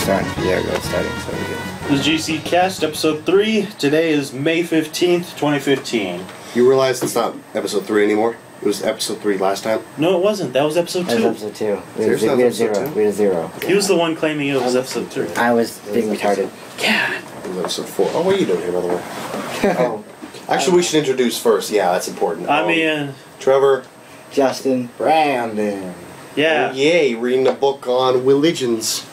starting. Yeah, we're starting. So we're good. This is GC Cast, episode 3. Today is May 15th, 2015. You realize it's not episode 3 anymore? It was episode 3 last time? No, it wasn't. That was episode 2. That was episode 2. We had Seriously, zero. episode 2? We had 0. He was the one claiming it was episode 3. I was being retarded. Yeah. It was episode 4. Oh, what are you doing here, by the way? Oh. Actually, we should introduce first. Yeah, that's important. I mean... Trevor. Justin. Brandon. Yeah. Oh, yay, reading a book on religions.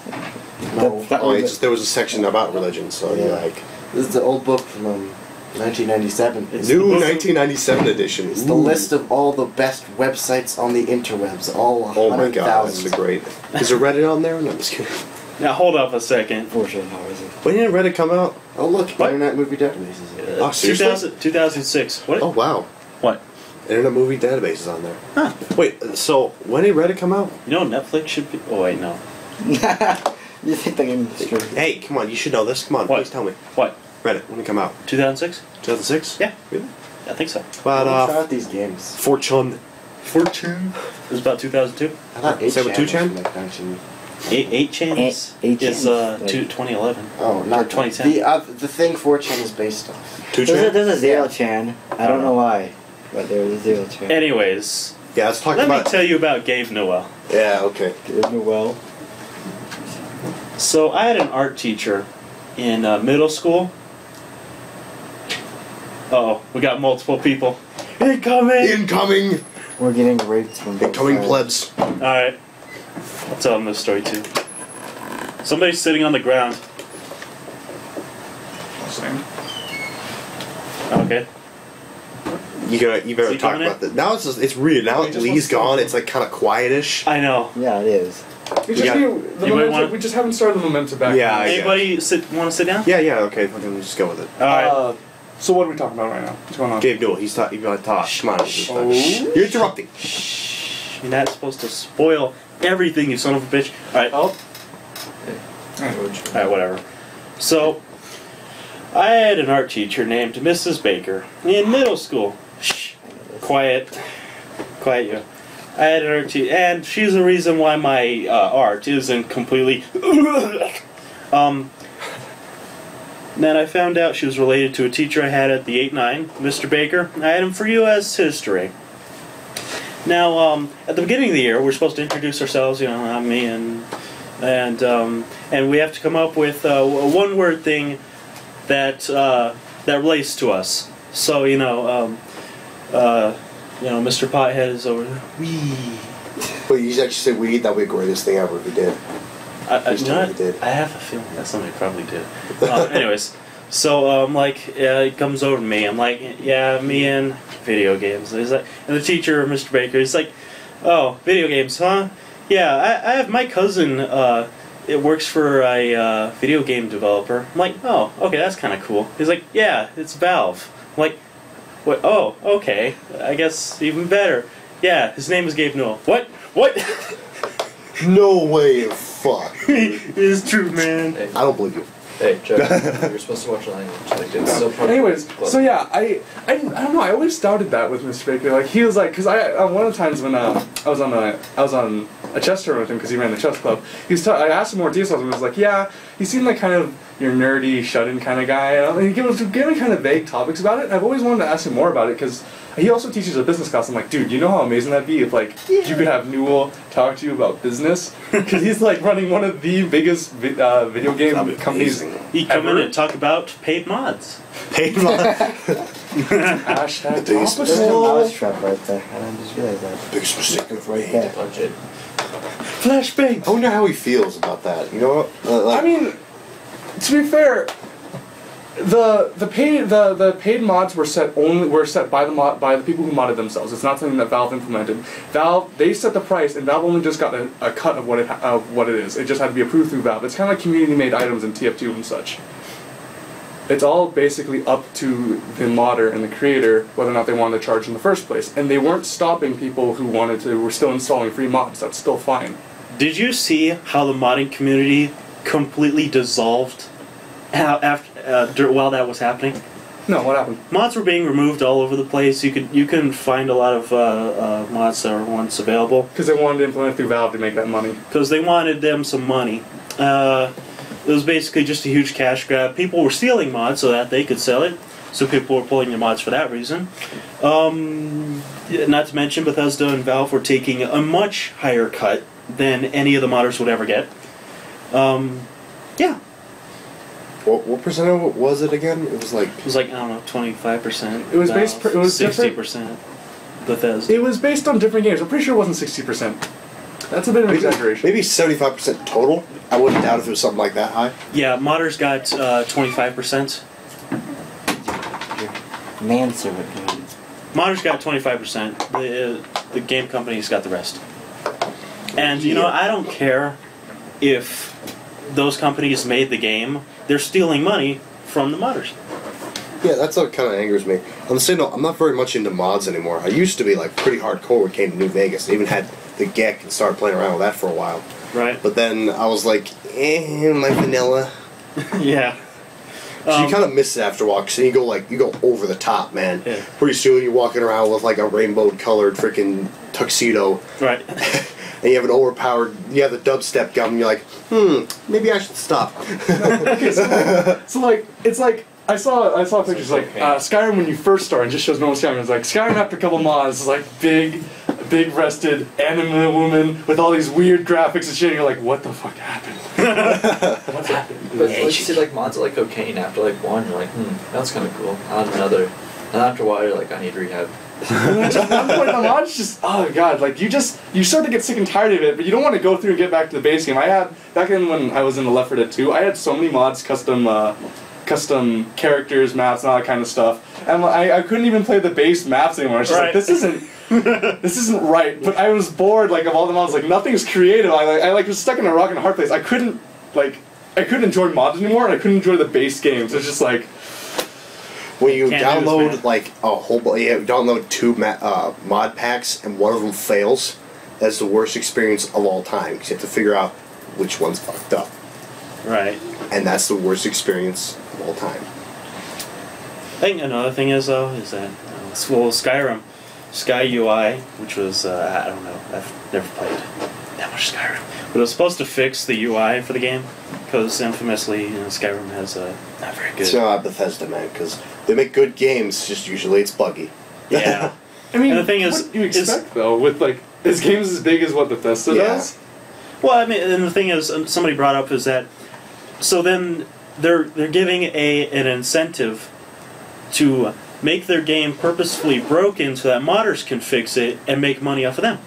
No. There was a section about religion, so Yeah. you're like... This is the old book from 1997. It's New the book 1997 edition. It's the list of all the best websites on the interwebs. All 100,000. Oh my god, that's a great... Is there Reddit on there? No, I'm just kidding. Now, hold up a second. Fortune, how is it? When did Reddit come out? Oh look, What? Internet Movie Databases. Oh, seriously? 2006. What? Oh, wow. What? Internet Movie Database is on there. Huh. Wait, so when did Reddit come out? You know Netflix should be... Oh, wait, no. You think the game is true? Hey, come on, you should know this. Come on, What? please tell me. What? Reddit, when did it come out? 2006? 2006? Yeah. Really? I think so. About, Try out these games. Fortune. Fortune. It was about 2002. I thought Is that what 2chan? Like 19... 8 channels. 8 Is channels, like- 2011. Oh, Or not 2010. the thing 4chan is based off. 2chan? There's a 0chan. I don't know why, but there was a 0chan. Anyways, Yeah, let's talk let me about... tell you about Gabe Noel. Yeah, okay. Well, So I had an art teacher in middle school. Uh-oh, we got multiple people. Incoming! Incoming! we're getting raped from both Incoming sides. plebs. Alright. I'll tell them this story too. Somebody's sitting on the ground. Same. Okay. You better Is he talk coming about that. Now it's weird. Now He that just Lee's wants to- gone, it's like kind of quietish. I know. Yeah, it is. We just, Yeah. need the You might wanna- we just haven't started the momentum back. Yeah, I- Anybody want to sit down? Yeah, okay, fucking just go with it. Alright. So what are we talking about right now? What's going on? Gabe Newell, he's you gotta talk. Come on. Oh. You're interrupting. You're not supposed to spoil everything, you son of a bitch. Alright. Oh. Alright, whatever. So, I had an art teacher named Mrs. Baker in middle school. Shh. Quiet. Quiet you. I had an art teacher, and she's the reason why my art isn't completely... Then I found out she was related to a teacher I had at the 8-9, Mr. Baker. I had him for U.S. history. Now, at the beginning of the year, we're supposed to introduce ourselves, you know, me and we have to come up with a one-word thing that that relates to us. So, Mr. Pothead is over there. Wee. But you actually said weed, that'd be the greatest thing ever if we did. Please tell me you did. I have a feeling that somebody probably did. Anyways, so he comes over to me. I'm like, yeah, me and video games. And he's like, and the teacher, Mr. Baker, he's like, oh, video games, huh? Yeah, I have my cousin. It works for a video game developer. I'm like, oh, okay, that's kind of cool. He's like, yeah, it's Valve. I'm like, what? Oh, okay, I guess even better. Yeah, his name is Gabe Newell. What? What? No way, fuck. It is true, man. I don't believe you. Hey, Chuck, you're supposed to watch language. Like, it's so part of Anyways, the club. so yeah, I don't know. I always doubted that with Mr. Baker. Like he was like, because one of the times when I was on a chess tournament with him because he ran the chess club. I asked him more details and he was like, yeah, he seemed like kind of your nerdy, shut-in kind of guy. And he was giving kind of vague topics about it. And I've always wanted to ask him more about it because he also teaches a business class. I'm like, dude, you know how amazing that'd be if you could have Newell talk to you about business? Because he's like running one of the biggest video game companies. He come in ever. and talk about paid mods. Paid mod. Hashtag Biggest There's a topical. mouse trap right there. I didn't just realize that. Biggest mistake I've Right made. there. Punch it. Flashbang! I wonder how he feels about that. You know what? I mean, to be fair, the paid mods were set by the people who modded themselves. It's not something that Valve implemented. They set the price, and Valve only just got a cut of what it is. It just had to be approved through Valve. It's kind of like community-made items in TF2 and such. It's all basically up to the modder and the creator whether or not they wanted to charge in the first place. And they weren't stopping people who were still installing free mods. That's still fine. Did you see how the modding community completely dissolved while that was happening? No, what happened? Mods were being removed all over the place. You couldn't find a lot of mods that were once available Because they wanted to implement it through Valve to make that money. because they wanted them some money. it was basically just a huge cash grab. People were stealing mods so that they could sell it. So people were pulling the mods for that reason. Not to mention Bethesda and Valve were taking a much higher cut than any of the modders would ever get. Yeah. What percent was it again? It was like I don't know, 25%. It was based. It was 60%. Bethesda. It was based on different games. I'm pretty sure it wasn't 60%. That's a bit of an exaggeration. Maybe 75% total. I wouldn't doubt if it was something like that high. Yeah, modders got 25%. Manservant. Modders got 25%. The game companies got the rest. And you know, I don't care if those companies made the game. They're stealing money from the modders. Yeah, that's what kind of angers me. I'm saying I'm not very much into mods anymore. I used to be like pretty hardcore when it came to New Vegas. I even had the GEC and started playing around with that for a while. Right. But then I was like, my vanilla. Yeah. So you kind of miss it after a while, because then you go over the top, man. Yeah. Pretty soon you're walking around with like a rainbow-colored freaking tuxedo. Right. And you have the dubstep gun, and you're like, maybe I should stop. Okay, so like it's like I saw pictures like Skyrim when you first start, and just shows normal Skyrim. It's like Skyrim after a couple mods is like big-breasted anime woman with all these weird graphics and shit. And you're like, what the fuck happened? What happened? But like, you see like mods like cocaine after like one, you're like, that's kind of cool. On another, and after a while, you're like, I need rehab. Just one point the mods just oh god, like you start to get sick and tired of it, but you don't want to go through and get back to the base game. I had back in when I was in the Left 4 Dead 2, I had so many mods, custom characters, maps, and all that kind of stuff, and I couldn't even play the base maps anymore. I was just like, this isn't right. But I was bored like of all the mods, like nothing's creative. I was stuck in a rock and a hard place. I couldn't enjoy mods anymore, and I couldn't enjoy the base games. It's just like. When you download like a whole, download 2 mod packs and one of them fails, that's the worst experience of all time, because you have to figure out which one's fucked up. Right. And that's the worst experience of all time. I think another thing is that Skyrim, Sky UI, which was I don't know, I've never played that much Skyrim, but it was supposed to fix the UI for the game, because infamously, Skyrim has a not very good. It's not Bethesda, man, because they make good games. Just usually it's buggy. Yeah. I mean, and the thing is, what do you expect though with like his games as big as what Bethesda does? Well, I mean, and the thing is, somebody brought up is that, so then they're giving an incentive to make their game purposefully broken so that modders can fix it and make money off of them.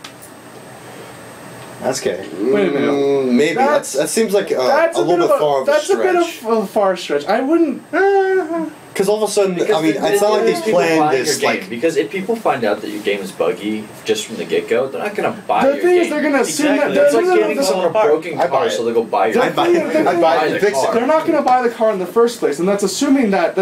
That's good. Wait a minute. Maybe that seems like a little bit far of a stretch. That's a bit of a far stretch. I wouldn't. Because all of a sudden, I mean, it's not like they planned this like. Because if people find out that your game is buggy just from the get-go, they're not gonna buy your game. The thing is, they're gonna assume that It's like getting someone a broken car, so they go buy your I buy it and fix it. They're not going to buy the car in the first place, and that's assuming that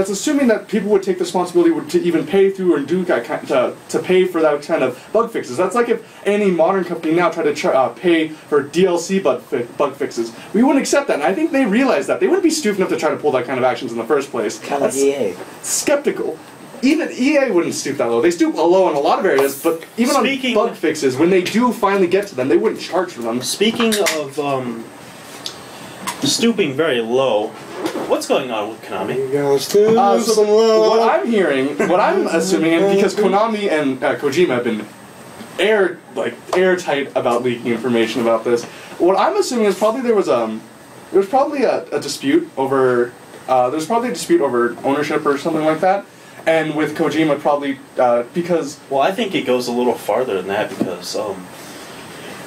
people would take the responsibility to even pay through and do to pay for that kind of bug fixes. That's like if any modern company now tried to pay for DLC bug fixes. We wouldn't accept that, and I think they realize that. They wouldn't be stupid enough to try to pull that kind of actions in the first place. Kind of like EA. Skeptical. Even EA wouldn't stoop that low. They stoop low in a lot of areas, but even on bug fixes, when they do finally get to them, they wouldn't charge for them. Speaking of stooping very low, what's going on with Konami? What I'm hearing, what I'm assuming, and because Konami and Kojima have been airtight about leaking information about this, what I'm assuming is probably there was probably a dispute over ownership or something like that. And with Kojima, probably because... Well, I think it goes a little farther than that, because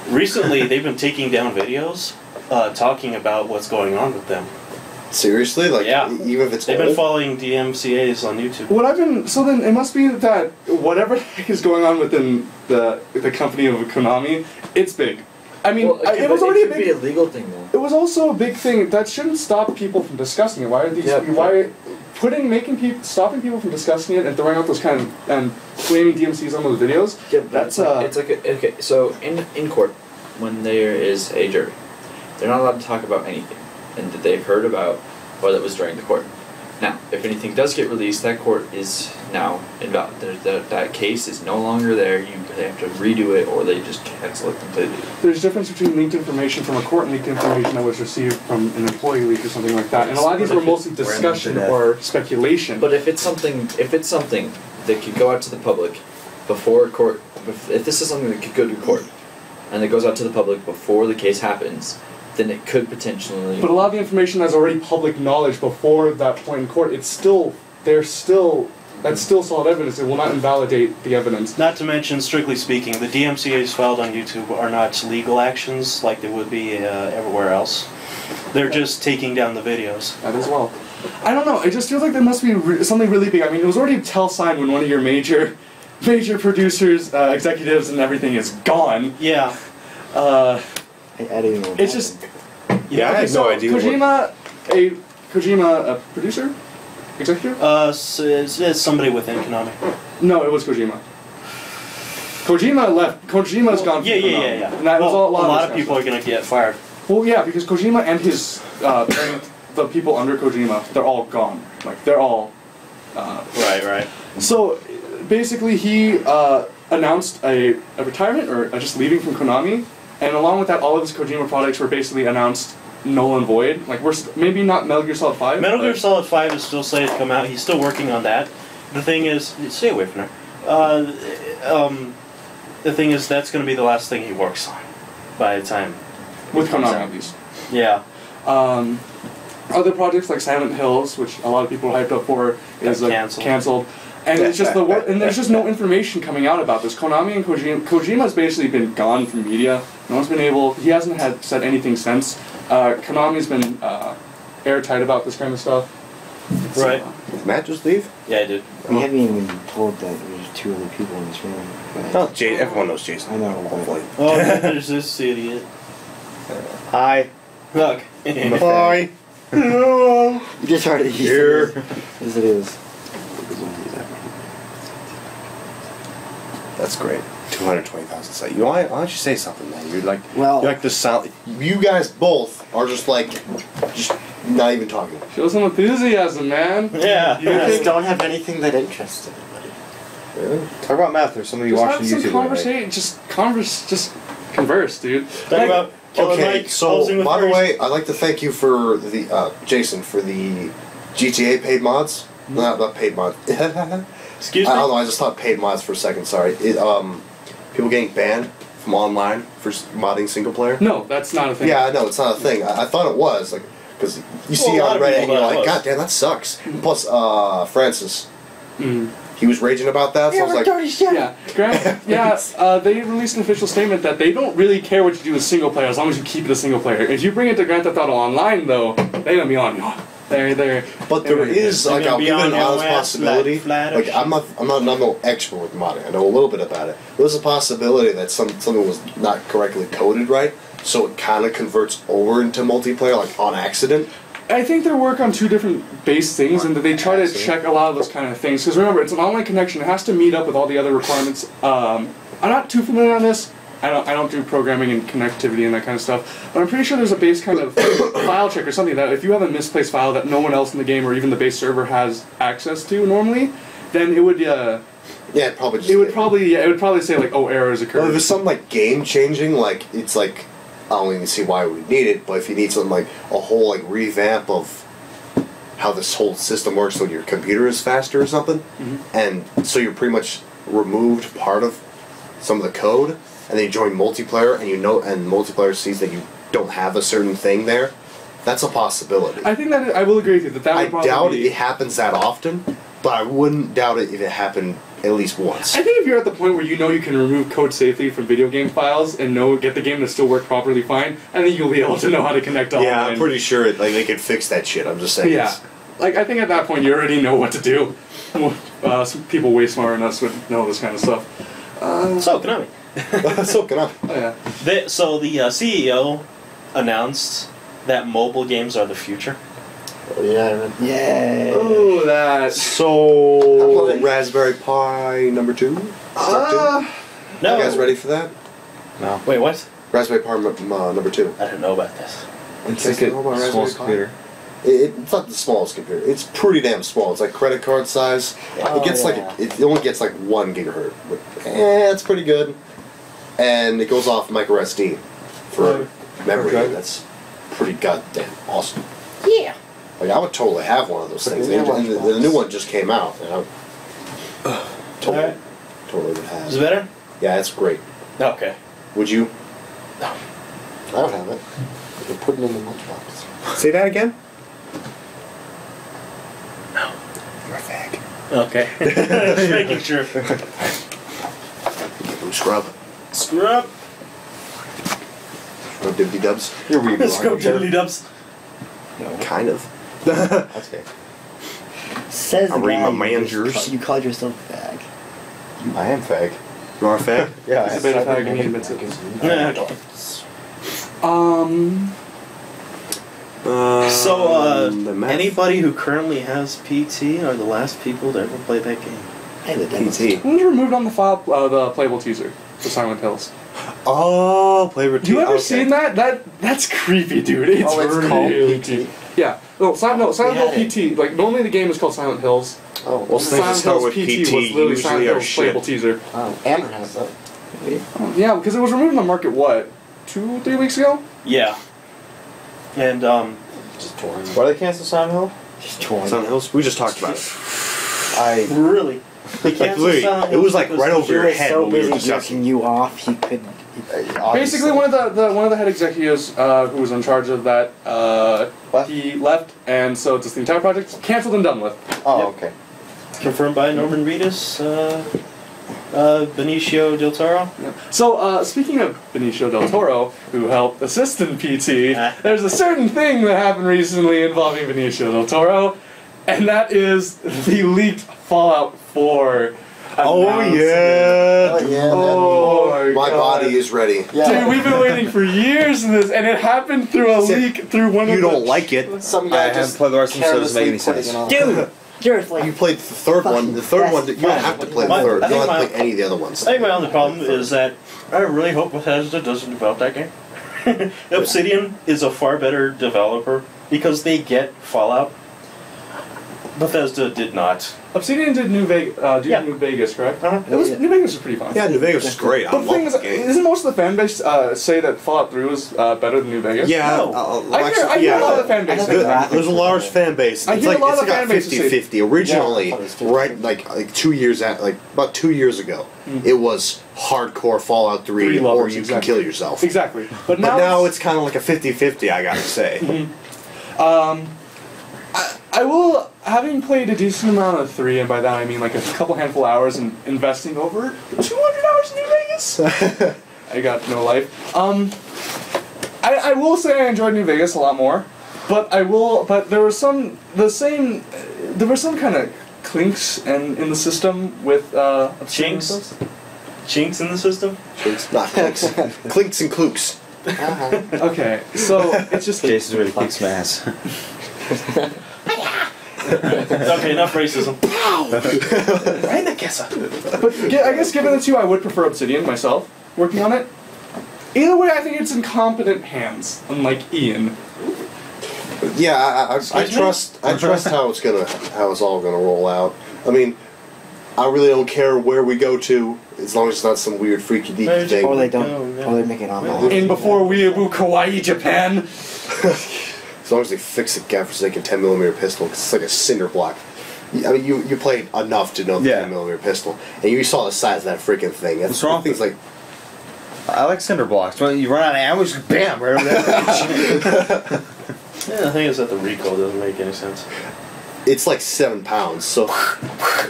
recently they've been taking down videos talking about what's going on with them. Seriously? Like, yeah. Even if it's They've been following DMCAs on YouTube. So then it must be that whatever the heck is going on within the company of Konami, it's big. I mean, it was already be a legal thing, though. It was also a big thing that shouldn't stop people from discussing it. Why are these? Stopping people from discussing it and throwing out those kind of and claiming DMCs on those videos? Yeah, that's okay. So in court, when there is a jury, they're not allowed to talk about anything and that they've heard about or that was during the court. Now, if anything does get released, that court is now invalid. That case is no longer there. They have to redo it, or they just cancel it completely. There's a difference between leaked information from a court and leaked information that was received from an employee leak or something like that. And a lot of these were mostly discussion or speculation. But if it's something that could go out to the public before a court, if this is something that could go to court, and it goes out to the public before the case happens, then it could potentially. But a lot of the information that's already public knowledge before that point in court, that's still solid evidence. It will not invalidate the evidence. Not to mention, strictly speaking, the DMCA's filed on YouTube are not legal actions like they would be everywhere else. They're just taking down the videos. That as well. I don't know. It just feels like there must be something really big. I mean, it was already a tell sign when one of your major producers, executives, and everything is gone. Yeah. I didn't even know. It's just. Yeah, I had no idea. Kojima, a producer, executive. It's somebody within Konami. No, it was Kojima. Kojima left. Kojima's gone. From Konami. Yeah. And that was a lot of people are gonna get fired. Well, yeah, because Kojima and his and the people under Kojima, they're all gone. Like they're all. Right. So, basically, he announced a retirement or just leaving from Konami, and along with that, all of his Kojima products were basically announced null and void. Like maybe not Metal Gear Solid 5. Metal Gear Solid 5 is still slated to come out. He's still working on that. The thing is, stay away from her. The thing is, that's going to be the last thing he works on by the time. With Konami, at least. Yeah. Other projects like Silent Hills, which a lot of people are hyped up for, is canceled. And it's just and there's just no information coming out about this. Konami and Kojima's basically been gone from media. No one's been able. He hasn't said anything since. Konami's been airtight about this kind of stuff. Right. Did Matt just leave? Yeah, I did. We haven't even been told that there's 2 other people in this room. Oh, everyone knows Jason. I know. Hopefully. Oh, there's this idiot. Hi. Look. Hi. You just heard it Here. As it is. That's great. 220,000 sites. Why don't you say something, man? You're like the sound. You guys both are just not even talking. Show some enthusiasm, man. Yeah. You guys don't have anything that interests anybody. Really? Talk about math. There's somebody watching YouTube. Just converse, dude. Talk about okay, so by the way, I'd like to thank you for the Jason for the GTA paid mods. Not paid mods. Excuse me? I don't know. I just thought paid mods for a second. Sorry. People getting banned from online for modding single player. No, that's not a thing. Yeah, I know it's not a thing. I thought it was because you see on Reddit and you're like, God damn, that sucks. Plus, Francis. He was raging about that, so I was like... They released an official statement that they don't really care what you do with single player as long as you keep it a single player. If you bring it to Grand Theft Auto Online, though, they're gonna be on you. But there is I'll give an honest possibility. I'm no expert with modding. I know a little bit about it. There's a possibility that something was not correctly coded right, so it kind of converts over into multiplayer, on accident. I think they work on 2 different base things, and that they try to check a lot of those kind of things. Because remember, it's an online connection; it has to meet up with all the other requirements. I'm not too familiar on this. I don't do programming and connectivity and that kind of stuff, but I'm pretty sure there's a base kind of file check or something that if you have a misplaced file that no one else in the game or even the base server has access to normally, then it would it would probably say errors occurred. Well, if it's something game changing, it's I don't even see why we need it. But if you need something a whole revamp of how this whole system works, so your computer is faster or something, and so you're pretty much removed part of some of the code. And then you join multiplayer, and multiplayer sees that you don't have a certain thing there. That's a possibility. I think that I will agree with you that would probably doubt it happens that often, but I wouldn't doubt it if it happened at least once. I think if you're at the point where you can remove code safely from video game files and get the game to still work properly fine, I think you'll be able to know how to connect online. Yeah, I'm pretty sure they could fix that shit. I'm just saying. Yeah, I think at that point you already know what to do. Some people way smarter than us would know this kind of stuff. So Konami. So can I? Oh yeah. The CEO announced that mobile games are the future. Oh yeah. Yay. Oh, that. So Raspberry Pi number 2. No. You guys ready for that? No. Wait, what? Raspberry Pi number 2. I didn't know about this. It's like a small computer. It's not the smallest computer. It's pretty damn small. It's like credit card size. Oh, it gets yeah. it only gets like 1 gigahertz. But, it's pretty good. And it goes off micro SD for memory. Okay. That's pretty goddamn awesome. Yeah. Like I would totally have one of those things. Yeah, And the new one just came out, and I totally, Alright. totally would have. Is it better? Yeah, it's great. Okay. Would you? I don't have it. You can put it in the lunchbox. Say that again? You're a fag. Okay. Just making sure. Ooh, scrub. Screw up. Scrub dibbity dubs. You're reading Let's go diddly dubs. No. Kind of. That's okay. Says I'm the reading guy my you managers. You called yourself a fag. I am fag. You are a fag? Yeah, He's a beta fag and he admits it. Yeah, okay. The math. Anybody who currently has PT are the last people to ever play that game. Hey, the devil's PT. Who was removed on the file the playable teaser for Silent Hills? Oh, play with You ever seen that? That's creepy, dude. It's, Oh, it's called really PT? creepy. Yeah. No, Silent Hill PT. Like normally the game is called Silent Hills. Oh, Well, things that Silent start Hills with PT PT was literally usually Silent are Hills shit. playable teaser. Amber has that. Yeah, because it was removed on the market, what, 2-3 weeks ago? Yeah. And Just torn. Why did they cancel Silent Hill? just torn. Silent Hills? We just talked about it. really, they Like, canceled literally, Silent it Hill was like because right over He your was head so when we were busy discussing. jerking you off, he could. Basically, one of the head executives who was in charge of that, he left, and so just the entire project canceled and done with. Oh, Yep. okay. confirmed by Norman Reedus, Benicio del Toro. So, speaking of Benicio del Toro, who helped assist in PT, there's a certain thing that happened recently involving Benicio del Toro, and that is the leaked Fallout 4. Oh, announcement. yeah. Oh, yeah. Oh My God. body is ready. Yeah. Dude, we've been waiting for years in this, and it happened through a See, leak through one of You the... don't like it. Some I guy haven't just played the rest of them, so it doesn't make any carelessly sense. putting it on. Dude! You're like. You played the third one. The third one, you don't have to play the My- third. I You don't think have to my- play any of the other ones. I think my only problem is that I really hope Bethesda doesn't develop that game. Obsidian is a far better developer because they get Fallout. Bethesda did not. Obsidian did New Yeah. New Vegas, correct? Uh-huh. It was New Vegas was pretty fun. Yeah, New Vegas is great. I But the love thing is, the game. isn't most of the fan base say that Fallout 3 was better than New Vegas? Yeah, No. I hear a lot of the fan base say that. There's a large fan base. I It's hear like a lot it's of like fan bases say- 50-50. Originally, Yeah, I thought it was 50-50. right, like 2 years about 2 years ago, it was hardcore Fallout 3, Three or lovers, you exactly. can kill yourself. Exactly. But now it's kind of like a 50-50, I gotta say. I will, having played a decent amount of 3, and by that I mean like a couple handful hours and investing over 200 hours in New Vegas. I got no life. I will say I enjoyed New Vegas a lot more, but there were some kind of clinks in the system with Obsidian Chinks? stuff. Chinks in the system? Clinks, not clinks. Clinks and klooks. Okay, so it's just Jason's really kicks my ass. Okay, enough racism. Right in the kisser. But I guess given the two, I would prefer Obsidian myself, working on it. Either way, I think it's in competent hands, unlike Ian. Yeah, I Excuse me? trust how it's all gonna roll out. I mean, I really don't care where we go to, as long as it's not some weird freaky deaky thing. Or they don't. Oh, yeah. Or they make it online. In before Weeaboo Kawaii Japan. As long as they fix the godforsaken 10mm pistol, because it's like a cinder block. I mean, you played enough to know the Yeah. 10mm pistol, and you saw the size of that freaking thing. What's wrong Things like I like cinder blocks. When you run out of ammo, just bam, right over there. Yeah, the thing is that the recoil doesn't make any sense. it's like 7 pounds. So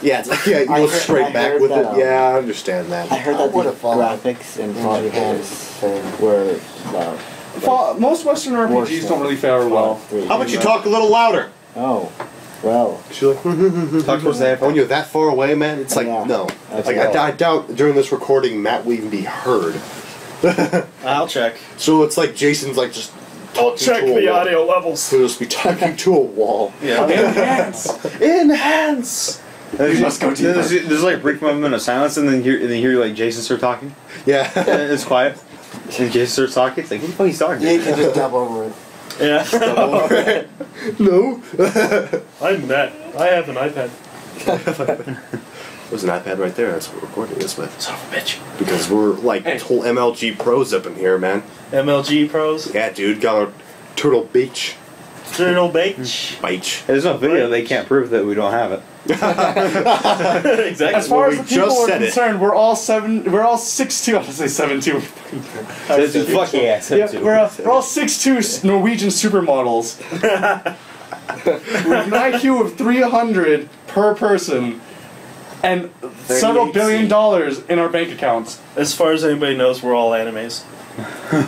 yeah, it's like, yeah, you I go heard- straight I back heard with that, it. Yeah, I understand that. I heard that the would've fallen. graphics in Fallout games were Most Western RPGs don't really fare well. How about you talk a little louder? Oh, well. She's like, Talk towards the when you're that far away, man, it's like Yeah. no. That's Like right. I doubt during this recording Matt will even be heard. I'll check. So it's like Jason's like just I'll talking check to a the wall. audio levels. He'll just be talking to a wall. Yeah. Enhance! Enhance. We must go deeper. There's like a brief moment of silence, and then hear like Jason start talking. Yeah. And it's quiet. And Jason starts talking. It's like, who the fuck he's talking Yeah, you to? can just dub over it. Yeah. No. I'm Matt. I have an iPad. There's an iPad right there. That's what we're recording this with. Son of a bitch. Because we're like Hey. whole MLG pros up in here, man. MLG pros. Yeah, dude. Got our Turtle Beach. Turtle Beach. Beach. There's no video. They can't prove that we don't have it. Exactly. As far Well, as we the people just are said it. concerned, we're all 6'2". I was gonna say 7'2". Fuck yeah, Yeah, we're all 6'2" Norwegian supermodels with an IQ of 300 per person and several $billion in our bank accounts. As far as anybody knows, we're all animes.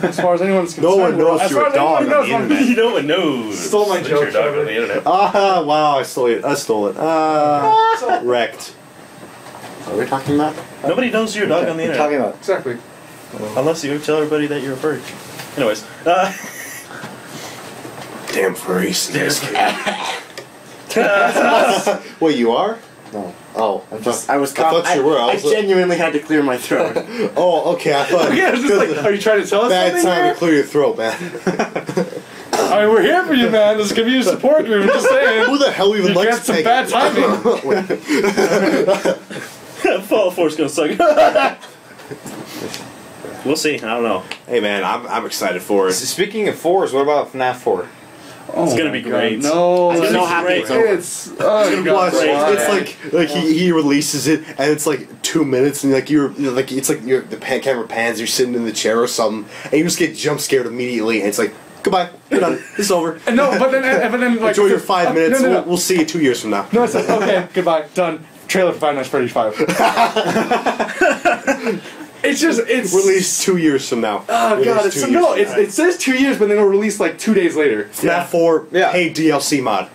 As far as anyone's concerned, No one knows as you're far a dog as anyone on the knows, internet. No one knows. Stole my that joke, you're a dog Trevor. on the internet. Ah, wow, I stole it. Wrecked. What are we talking about? Nobody knows you're a dog on the What are you internet. talking about? Exactly. Unless you tell everybody that you're a furry. Anyways. Damn furries. Wait, you are? No. Oh. I was thought you were. I genuinely had to clear my throat. Oh, okay. I thought. Yeah, it's just like, are you trying to tell us Bad something time here? to clear your throat, man. I mean, we're here for you, man. This is community support group. I'm just saying. Who the hell even You likes got some Peggy? bad timing. Fall 4's gonna suck. We'll see. I don't know. Hey, man, I'm excited for it. Speaking of 4s, what about FNAF 4? It's gonna be my great. God, no, I'm It's so gonna be happy great. it's over. It's oh god, Watch, why? it's like he releases it and it's like 2 minutes and like you're like it's like the camera pans, you're sitting in the chair or something and you just get jump scared immediately and it's like goodbye, we're done, it's over. And no, but then like Enjoy your 5 minutes. No. We'll see you 2 years from now. No, it's like, okay, goodbye, done. Trailer for Five Nights at Freddy's 5. It's Released 2 years from now. Oh god, Released it's 2 years from now. it says 2 years, but then it'll release like 2 days later. FNAF 4 Yeah. paid DLC mod.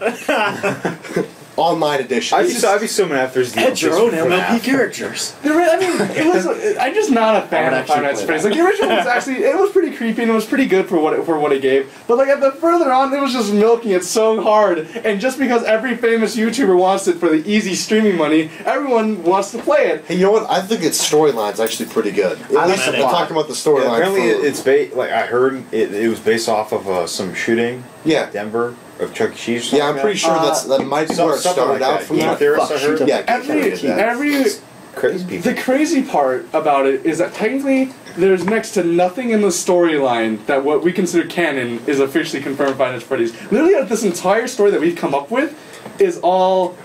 Online edition. I'd be so mad if there's Add your own MLP characters. I mean, I'm just not a fan I would of Five Nights at actually Freddy's. Like the original was actually, it was pretty creepy and it was pretty good for what it gave. But like at the further on, it was just milking it so hard. And just because every famous YouTuber wants it for the easy streaming money, everyone wants to play it. Hey, you know what? I think its storyline's actually pretty good. At I least like if the we're plot. talking about the storyline. Apparently, for- it's like I heard it was based off of some shooting yeah. in Denver of Chuck E. Cheese. or Yeah, I'm something pretty sure that might be where it something started like out that. from Game that. theorists, Fuck, I heard. shoot Yeah, Kennedy did that. Every Crazy people. the crazy part about it is that technically there's next to nothing in the storyline that what we consider canon is officially confirmed by Five Nights at Freddy's. Literally, this entire story that we've come up with is all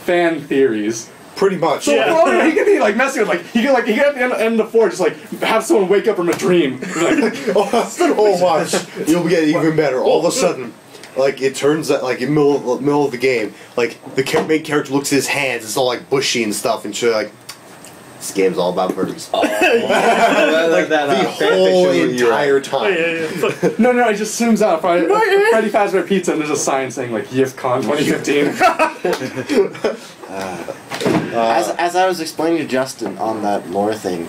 fan theories. Pretty much. So well, he could be like messing with he could at the end of the 4 just like have someone wake up from a dream. Like, Oh, watch. You'll get even better. All of a sudden, like, it turns out, like, in the middle of the game, like, the main character looks at his hands, it's all, like, bushy and stuff, and shit, like, this game's all about birdies. Like The whole entire time. no, it just zooms out. Freddy Fazbear Pizza, and there's a sign saying like YifCon 2015. As I was explaining to Justin on that lore thing,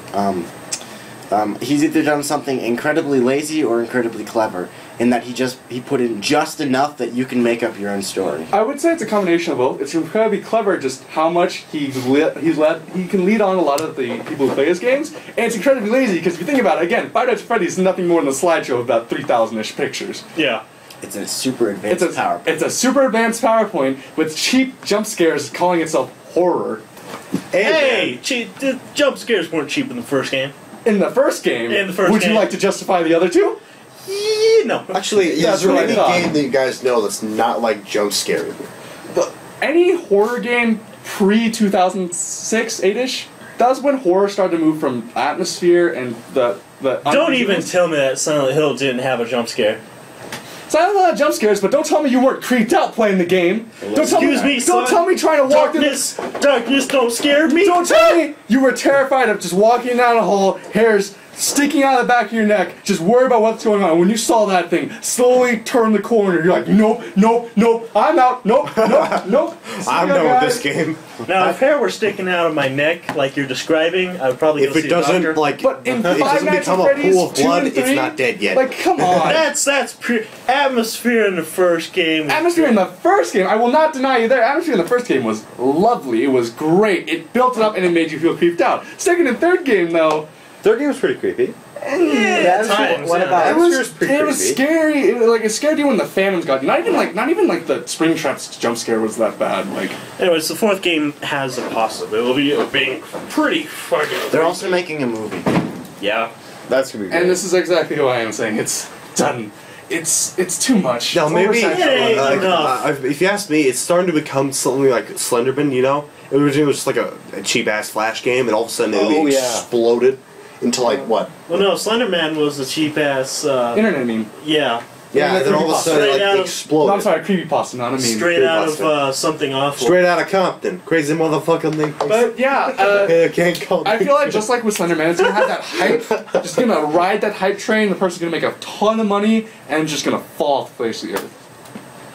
he's either done something incredibly lazy or incredibly clever, in that he put in just enough that you can make up your own story. I would say it's a combination of both. It's incredibly clever just how much he can lead on a lot of the people who play his games, and it's incredibly lazy because if you think about it, again, Five Nights at Freddy's is nothing more than a slideshow of about 3,000-ish pictures. Yeah. It's a super advanced PowerPoint. It's a super advanced PowerPoint with cheap jump scares calling itself horror. Hey, the jump scares weren't cheap in the first game. In the first game, would you like to justify the other two? No. Actually, is That's there what I any thought. game that you guys know that's not, like, jump scary? Any horror game pre-2006, 8-ish, that was when horror started to move from atmosphere and the Don't even tell me that Silent Hill didn't have a jump scare. So I had a lot of jump scares, but don't tell me you weren't creeped out playing the game. Don't tell me trying to walk through Darkness don't scare me. Don't tell me you were terrified of just walking down a hall, hairs sticking out of the back of your neck, just worry about what's going on. When you saw that thing slowly turn the corner, you're like, nope, I'm out, nope. I'm done with this game. Now, if hair were sticking out of my neck, like you're describing, I would probably If go it see a doesn't, doctor. like, But in if it Five doesn't Nights become at a Freddy's pool of 2 blood, and it's 3, not dead yet. Like, come on. That's atmosphere in the first game. Atmosphere in the first game, I will not deny you there. Atmosphere in the first game was lovely. It was great. It built it up and it made you feel creeped out. Second and third game, though, Third game was pretty creepy. At times, What yeah. about- It Atmosphere's was, pretty it was creepy. scary. It scared you when the famines got. Not even like the Springtrap's jump scare was that bad. Like, Anyways, the fourth game has a possibility of being pretty fucking. They're also making a movie. Yeah. That's gonna be great. and this is exactly why I'm saying it's done. It's too much. Now It's maybe oversaturated. Yeah, enough. if you ask me, it's starting to become something like Slenderman. You know, it was just like a cheap ass flash game, and all of a sudden it Oh, yeah. exploded into like what? Well, no, Slenderman was a cheap ass. Internet meme. Yeah. Yeah, and then all of a sudden Straight it out like of- exploded. No, I'm sorry, creepypasta, not a meme. Straight out of Creepypasta. something awful. Straight out of Compton, crazy motherfucker thing. But yeah, I can't call. I feel like just like with Slenderman, it's gonna have that hype. Just gonna ride that hype train. The person's gonna make a ton of money and just gonna fall off the face of the earth.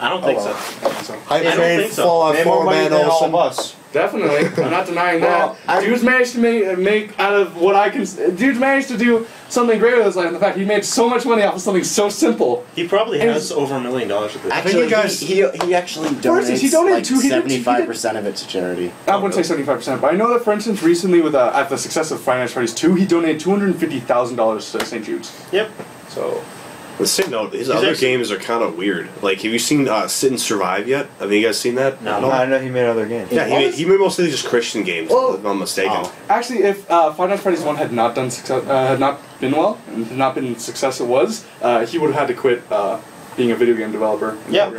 I don't think so. Hype I don't train, think so. Fallout Made more 4 money man than all Olsen. of us. Definitely, I'm not denying Well, that. Dude's managed to make out of what I can. Dude's managed to do something great with his life. And the fact he made so much money off of something so simple. He probably And has over $1 million at this. Actually, you guys- he actually First, donates he donated like two- he did- 75% of it to charity. I wouldn't say 75%, but I know that, for instance, recently with at the success of Five Nights at Freddy's 2, he donated $250,000 to St. Jude's. Yep. So The same note, his other actually- games are kind of weird. Like, have you seen Sit and Survive yet? Have you guys seen that? No. No, I know he made other games. Yeah, he made mostly just Christian games, Well- if I'm not mistaken. Oh. actually, if Five Nights at Freddy's 1 had not done had not been well and had not been the success it was, he would have had to quit being a video game developer. Yeah.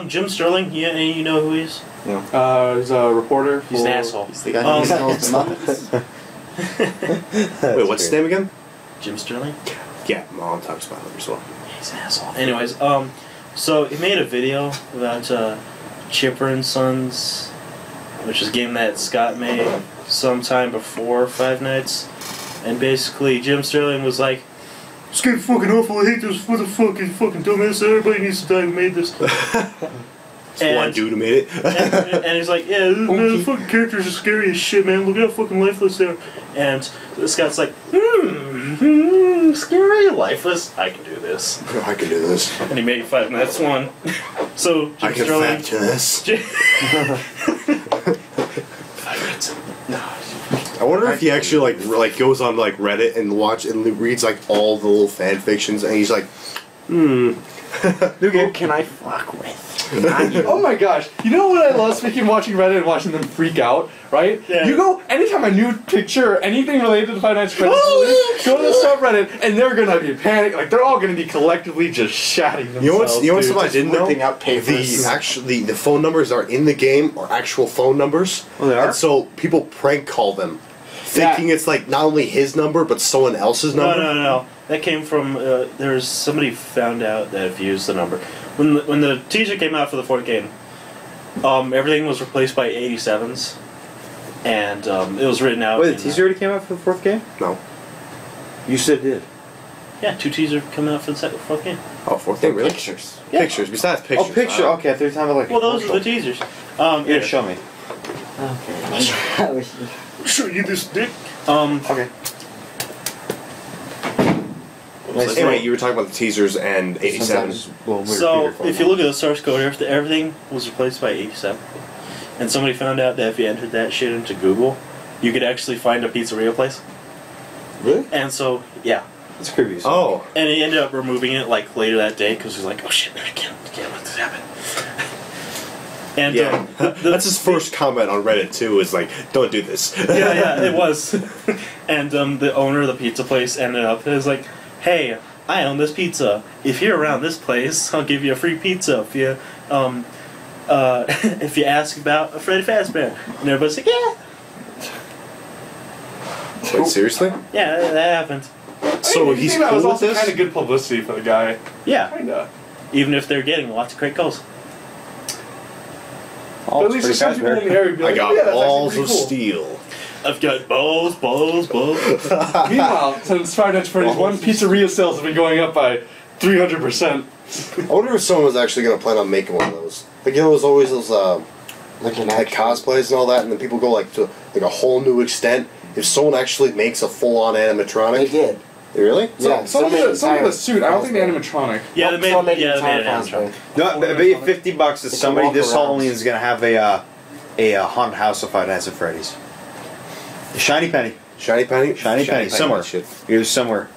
Jim Sterling, you know who he is? He's a reporter. He's an for- asshole. He's the guy who sells Muppets. Wait, what's his name again? Jim Sterling? Yeah, Mom talks about him as well. He's an asshole. Anyways, so he made a video about Chipper and Sons, which is a game that Scott made sometime before Five Nights, and basically Jim Sterling was like, "This game's fucking awful. I hate this. What the fuck is fucking dumbass? Everybody needs to die who made this." It's one dude who made it. and he's like, "Yeah, man, the fucking characters are scary as shit, man. Look how fucking lifeless they are." And Scott's like, scary, lifeless. I can do this. I can do this. And he made Five Nights 1. So I Jim can Sterling. factor this. Five Nights. I wonder if he actually like goes on like Reddit and reads like all the little fan fictions, and he's like, Who can I fuck with? Oh my gosh! You know what I love? Speaking of watching Reddit and watching them freak out, right? Yeah. You go anytime a new picture or anything related to Five Nights at Freddy's, go to the subreddit and they're gonna be panicked. Like they're all gonna be collectively just shatting themselves. you know what's dude. something I didn't know? Whipping out papers. The phone numbers are in the game are actual phone numbers. Oh, they are? And so people prank call them, thinking it's like not only his number but someone else's number. No. That came from, there's somebody found out that if you use the number. When the teaser came out for the fourth game, everything was replaced by 87s. And it was written out. Wait, in, the teaser already came out for the fourth game? No. You said it did. Yeah, 2 teasers coming out for the fourth game. Oh, fourth game, really? Pictures. Yeah. Pictures. Besides pictures. Oh, picture. Okay, I thought you were talking about like. Well, those are the teasers. Yeah, show me. Okay. Show you this dick. Okay. Anyway, you were talking about the teasers and 87. So, if you look at the source code, everything was replaced by 87. And somebody found out that if you entered that shit into Google, you could actually find a pizzeria place. Really? And so, yeah. That's creepy. Oh. And he ended up removing it like later that day because he's like, oh shit, I can't let this happen. And Yeah. That's his first comment on Reddit, too, is like, don't do this. yeah, it was. And the owner of the pizza place ended up, it was like, hey, I own this pizza. If you're around this place, I'll give you a free pizza if you, if you ask about a Freddy Fazbear. And everybody's like, yeah. Wait, seriously? Yeah, that happened. So I he's think that was cool with also this? kind of good publicity for the guy. Yeah, Kinda. even if they're getting lots of great calls. Oh, But at it's least pretty there's some people in the fast, area who'd be I like, got oh, yeah, that's balls actually of pretty cool. steel. I've got balls. Meanwhile, since Five Nights at Freddy's 1, pizzeria sales have been going up by 300%. I wonder if someone was actually going to plan on making one of those. Like, you know, there's always those, like cosplays and all that, and then people go, like, to, like, a whole new extent. If someone actually makes a full-on animatronic... They did. Really? Yeah. Some of the suit, I don't think the animatronic. Yeah, they made Someone made an an entire animatronic. cosplay. No, I bet you $50 that It's a somebody this walk-around. Halloween is gonna have a haunted house of Five Nights at Freddy's. A shiny penny. Shiny penny. Shiny penny, somewhere. Shit. You're somewhere.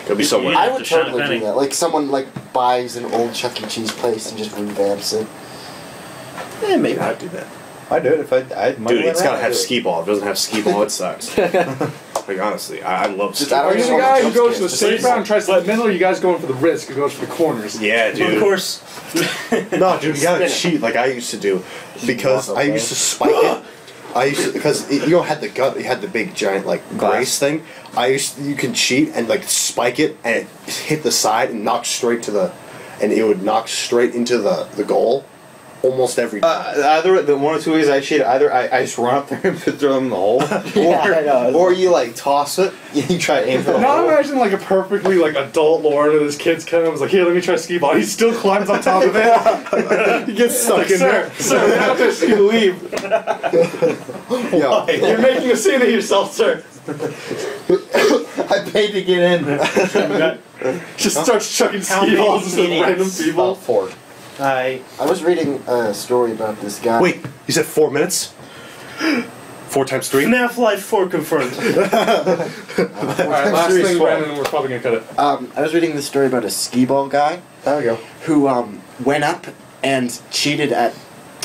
Could be somewhere. Yeah. I would the shiny totally penny. do that. Like someone like buys an old Chuck E. Cheese place and just revamps it. Yeah, maybe I'd do that. I'd do it if I had money. Dude, it's gotta have I'd do it. skee ball. If it doesn't have skee ball, it sucks. Like honestly, I love skee I ball. Are you the don't guy know who goes to the just safe like- route and tries to let middle, or you guys going for the risk who goes for the corners? Yeah, Of dude. course. No, dude, you gotta cheat like I used to do because I used to spike it. I used to, because you know had the gut, you had the big giant like brace thing. You can cheat and like spike it and it hit the side and knock straight to the, and it would knock straight into the goal, almost every time. Either the one or two ways I cheat. Either I just run up there and throw them in the hole, I know. or you like toss it. You try to aim for the Now hole. imagine like a perfectly like adult Lauren with his kids kind of was like, here, let me try skee ball. He still climbs on top of it. He gets stuck in there. Sir, we have to ask you to leave. Yeah. You're making a scene of yourself, sir. I paid to get in. Just starts chucking ski balls at random people. 4. I I was reading a story about this guy. Wait, you said 4 minutes? 4 times 3? FNAF Life 4 confirmed. Alright, last Serious thing, fault. Brandon, and we're probably gonna cut it. I was reading this story about a skee ball guy There we go. who went up and cheated at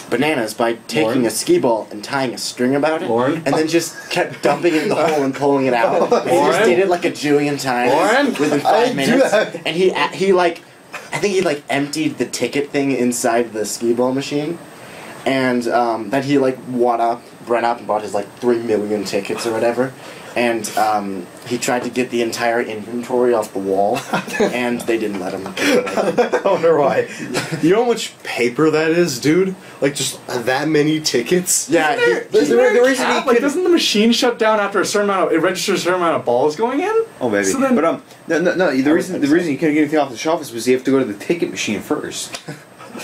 bananas by taking Lauren? a skee ball and tying a string about it, Lauren? and then just kept dumping it in the hole and pulling it out. And he just Lauren? did it like a jillion times Lauren? within I 5 didn't do minutes. that. And he like, I think he like emptied the ticket thing inside the skee ball machine, and then he like ran up and bought his like 3 million tickets or whatever. And he tried to get the entire inventory off the wall, and they didn't let him. I wonder why. You know how much paper that is, dude? Like just that many tickets? Yeah, Isn't there the a reason cap? he Like, couldn't- doesn't the machine shut down after a certain amount of, it registers a certain amount of balls going in? Oh maybe. So then- But no. The reason you couldn't get anything off the shelf is because you have to go to the ticket machine first.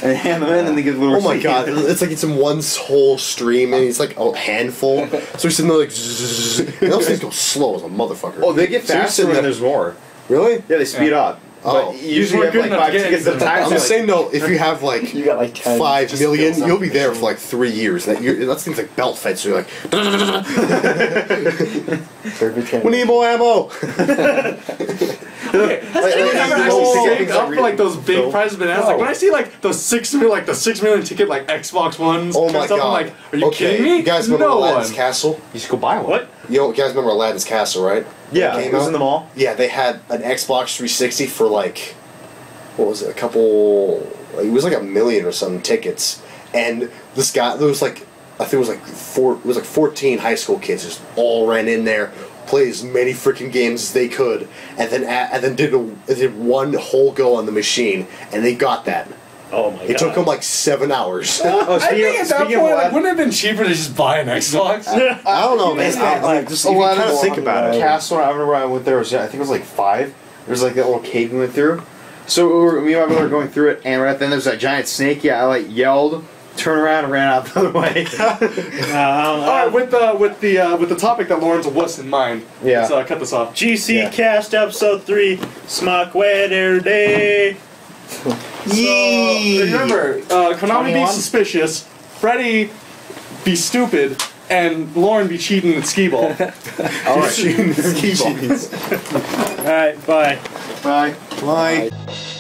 And hand them in, and they give a little. Oh my receipt. god, it's like it's in one whole stream and it's like a handful. So he's sitting there like zzz, and those things go slow as a motherfucker. Oh, they get So you're faster sitting when there- there's more. Really? Yeah, they speed up. Oh. But you usually weren't have good like enough 5 to get tickets at a anything. time. I'm so just saying though, if you have like You got like 10. 5 just million, fills up you'll be the there machine. for like 3 years. That's things like belt feds, so you're like, we need more ammo. Okay, has anyone ever actually saved up for like those big prizes bananas? Like when I see like those 6 million ticket like Xbox ones, Oh and my stuff, god. I'm like, are you okay, kidding me? You guys remember no Aladdin's one. Castle? You just go buy one. What? You guys remember Aladdin's Castle, right? Yeah, Came it was out? in the mall. Yeah, they had an Xbox 360 for like, what was it, it was like 1 million or some tickets. And this guy, there was like, I think it was like 14 high school kids just all ran in there, played as many freaking games as they could, and then did one whole go on the machine, and they got that. Oh my god. It took them like 7 hours. Oh, I think at that point, like, wouldn't it have been cheaper to just buy an Xbox? I don't know, man. Just if you kind of think about it. Castle, I remember when I went there, I think it was like 5. There's like that little cave we went through. So me and my brother were going through it, and right then there's that giant snake. Yeah, I like yelled, turned around, and ran out the other way. Alright, with the topic that Lauren's a wuss in mind, Yeah. let's cut this off. GC Yeah. Cast Episode 3, Smock Weather Day. So, remember, Konami be 21? suspicious, Freddy be stupid, and Lauren be cheating at skee ball. Alright. Alright, bye. Bye. Bye.